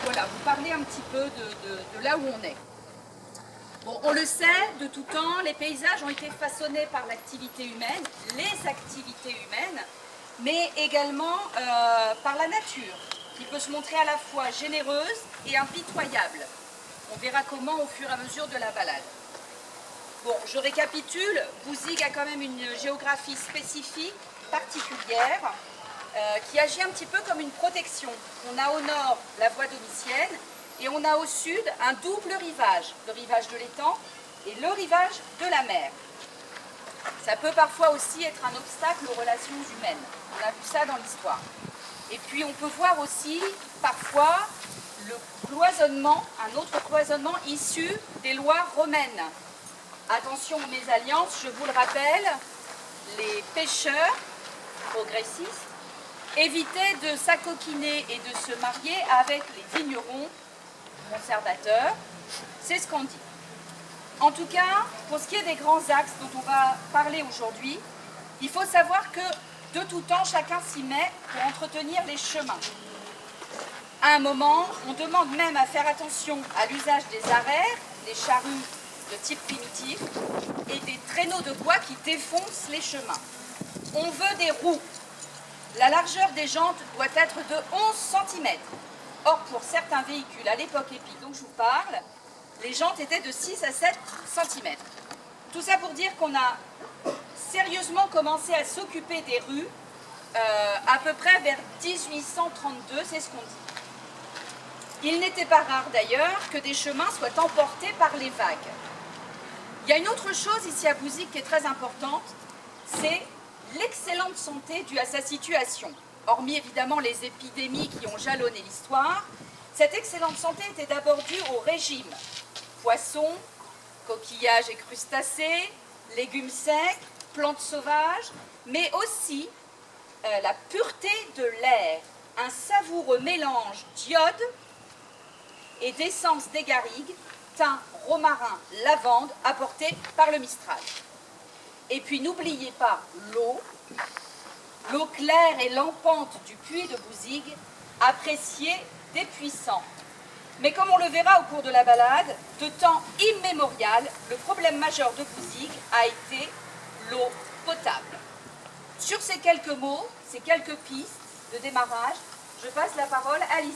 Voilà, vous parler un petit peu de là où on est. Bon, on le sait, de tout temps, les paysages ont été façonnés par l'activité humaine, les activités humaines, mais également par la nature, qui peut se montrer à la fois généreuse et impitoyable. On verra comment au fur et à mesure de la balade. Bon, je récapitule, Bouzigues a quand même une géographie spécifique, particulière, qui agit un petit peu comme une protection. On a au nord la voie domitienne et on a au sud un double rivage, le rivage de l'étang et le rivage de la mer. Ça peut parfois aussi être un obstacle aux relations humaines. On a vu ça dans l'histoire. Et puis on peut voir aussi parfois le cloisonnement, un autre cloisonnement issu des lois romaines. Attention aux mésalliances, je vous le rappelle, les pêcheurs progressistes évitaient de s'acoquiner et de se marier avec les vignerons conservateurs, c'est ce qu'on dit. En tout cas, pour ce qui est des grands axes dont on va parler aujourd'hui, il faut savoir que de tout temps, chacun s'y met pour entretenir les chemins. À un moment, on demande même à faire attention à l'usage des arères, les charrues de type primitif, et des traîneaux de bois qui défoncent les chemins. On veut des roues. La largeur des jantes doit être de 11 cm. Or, pour certains véhicules, à l'époque épique dont je vous parle, les jantes étaient de 6 à 7 cm. Tout ça pour dire qu'on a sérieusement commencé à s'occuper des rues à peu près vers 1832, c'est ce qu'on dit. Il n'était pas rare d'ailleurs que des chemins soient emportés par les vagues. Il y a une autre chose ici à Bouzigues qui est très importante, c'est l'excellente santé due à sa situation. Hormis évidemment les épidémies qui ont jalonné l'histoire, cette excellente santé était d'abord due au régime. Poissons, coquillages et crustacés, légumes secs, plantes sauvages, mais aussi la pureté de l'air, un savoureux mélange d'iode et d'essence d'égarigue, thym, romarin, lavande apporté par le Mistral. Et puis n'oubliez pas l'eau claire et lampante du puits de Bouzigues, appréciée des puissants. Mais comme on le verra au cours de la balade, de temps immémorial, le problème majeur de Bouzigues a été l'eau potable. Sur ces quelques mots, ces quelques pistes de démarrage, je passe la parole à Lisa.